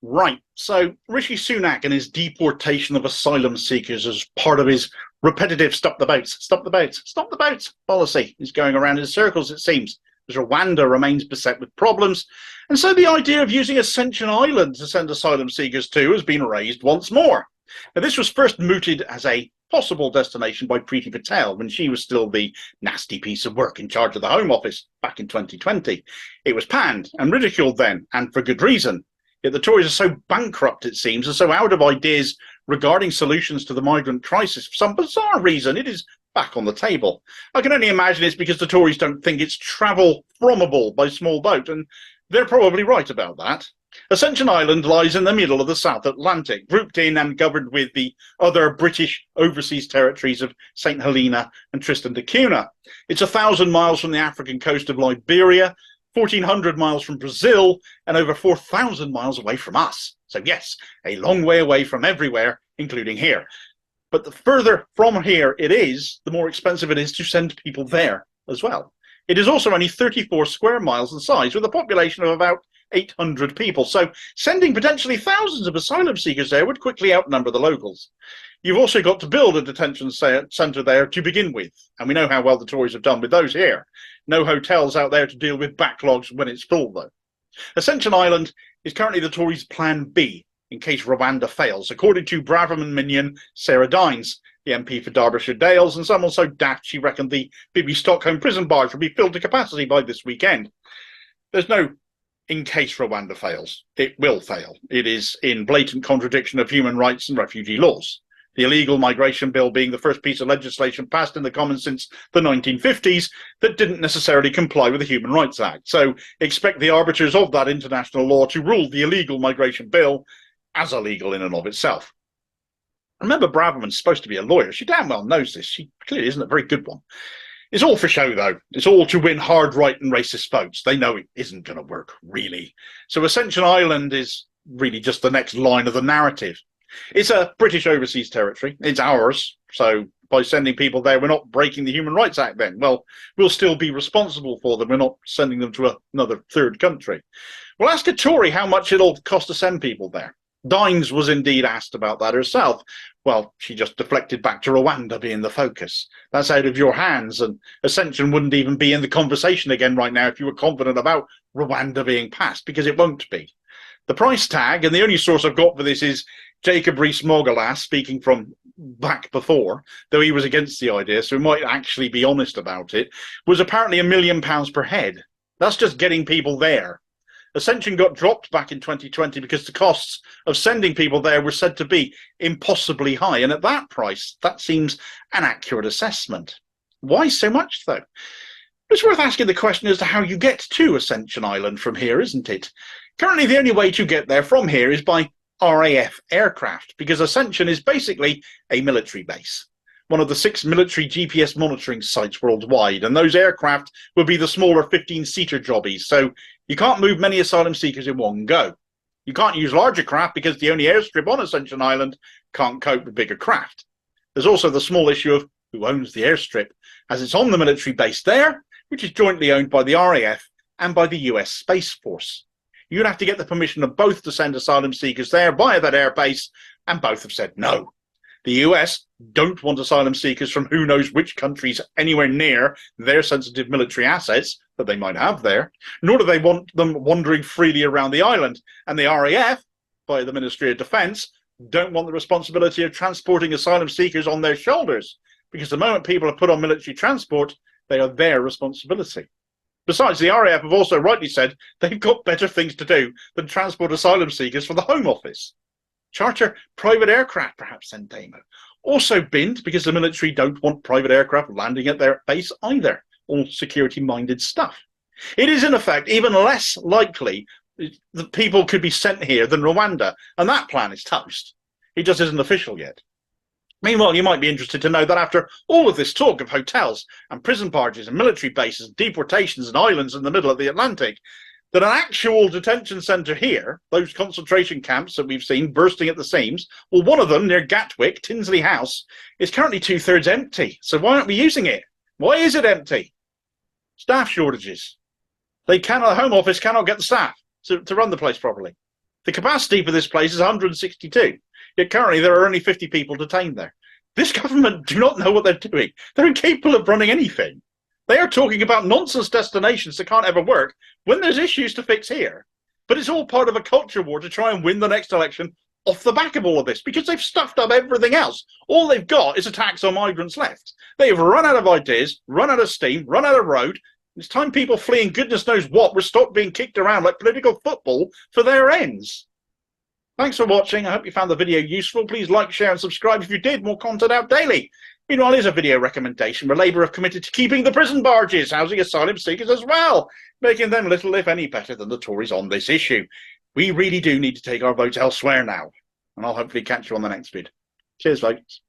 Right. So Rishi Sunak and his deportation of asylum seekers as part of his repetitive stop the boats, stop the boats, stop the boats policy is going around in circles, it seems, as Rwanda remains beset with problems. And so the idea of using Acension Island to send asylum seekers to has been raised once more. Now, this was first mooted as a possible destination by Priti Patel when she was still the nasty piece of work in charge of the Home Office back in 2020. It was panned and ridiculed then, and for good reason. Yet the Tories are so bankrupt, it seems, and so out of ideas regarding solutions to the migrant crisis. For some bizarre reason, it is back on the table. I can only imagine it's because the Tories don't think it's travel-fromable by small boat, and they're probably right about that. Ascension Island lies in the middle of the South Atlantic, grouped in and governed with the other British Overseas territories of St. Helena and Tristan to Cuhna. It's 1,000 miles from the African coast of Liberia, 1,400 miles from Brazil, and over 4,000 miles away from us. So yes, a long way away from everywhere, including here. But the further from here it is, the more expensive it is to send people there as well. It is also only 34 square miles in size, with a population of about 800 people. So sending potentially thousands of asylum seekers there would quickly outnumber the locals. You've also got to build a detention centre there to begin with, and we know how well the Tories have done with those here. No hotels out there to deal with backlogs when it's full, though. Ascension Island is currently the Tories' plan B in case Rwanda fails, according to Braverman minion Sarah Dines, the MP for Derbyshire Dales, and someone so daft she reckoned the Bibby Stockholm prison barge would be filled to capacity by this weekend. There's no in case Rwanda fails. It will fail. It is in blatant contradiction of human rights and refugee laws. The illegal migration bill being the first piece of legislation passed in the Commons since the 1950s that didn't necessarily comply with the Human Rights Act. So expect the arbiters of that international law to rule the illegal migration bill as illegal in and of itself. Remember, Braverman's supposed to be a lawyer. She damn well knows this. She clearly isn't a very good one. It's all for show, though. It's all to win hard right and racist votes. They know it isn't going to work, really. So Ascension Island is really just the next line of the narrative. It's a British Overseas territory. It's ours. So by sending people there, we're not breaking the Human Rights Act then. Well, we'll still be responsible for them. We're not sending them to another third country. Well, ask a Tory how much it'll cost to send people there. Dines was indeed asked about that herself. Well, she just deflected back to Rwanda being the focus. That's out of your hands, and Ascension wouldn't even be in the conversation again right now if you were confident about Rwanda being passed, because it won't be. The price tag, and the only source I've got for this is Jacob Rees-Mogg speaking from back before, though he was against the idea, so he might actually be honest about it, was apparently £1 million per head. That's just getting people there. Ascension got dropped back in 2020 because the costs of sending people there were said to be impossibly high. And at that price, that seems an accurate assessment. Why so much, though? It's worth asking the question as to how you get to Ascension Island from here, isn't it? Currently, the only way to get there from here is by RAF aircraft, because Ascension is basically a military base, one of the 6 military GPS monitoring sites worldwide, and those aircraft will be the smaller 15-seater jobbies, so you can't move many asylum seekers in one go. You can't use larger craft because the only airstrip on Ascension Island can't cope with bigger craft. There's also the small issue of who owns the airstrip, as it's on the military base there, which is jointly owned by the RAF and by the US Space Force. You'd have to get the permission of both to send asylum seekers there via that airbase, and both have said no. The US don't want asylum seekers from who knows which countries anywhere near their sensitive military assets that they might have there, nor do they want them wandering freely around the island. And the RAF, by the Ministry of Defence, don't want the responsibility of transporting asylum seekers on their shoulders, because the moment people are put on military transport, they are their responsibility. Besides, the RAF have also rightly said they've got better things to do than transport asylum seekers for the Home Office. Charter private aircraft, perhaps, send Damo. Also binned because the military don't want private aircraft landing at their base either. All security-minded stuff. It is, in effect, even less likely that people could be sent here than Rwanda, and that plan is toast. It just isn't official yet. Meanwhile, you might be interested to know that after all of this talk of hotels and prison barges and military bases, deportations and islands in the middle of the Atlantic, that an actual detention centre here, those concentration camps that we've seen bursting at the seams, well, one of them near Gatwick, Tinsley House, is currently 2/3 empty. So why aren't we using it? Why is it empty? Staff shortages. The Home Office cannot get the staff to run the place properly. The capacity for this place is 162, yet currently there are only 50 people detained there. This government do not know what they're doing. They're incapable of running anything. They are talking about nonsense destinations that can't ever work when there's issues to fix here. But it's all part of a culture war to try and win the next election off the back of all of this, because they've stuffed up everything else. All they've got is a tax on migrants left. They've run out of ideas, run out of steam, run out of road. It's time people fleeing goodness knows what were stopped being kicked around like political football for their ends. Thanks for watching. I hope you found the video useful. Please like, share and subscribe if you did. More content out daily. Meanwhile, here's a video recommendation where Labour have committed to keeping the prison barges housing asylum seekers as well, making them little, if any, better than the Tories on this issue. We really do need to take our votes elsewhere now, and I'll hopefully catch you on the next vid. Cheers, folks.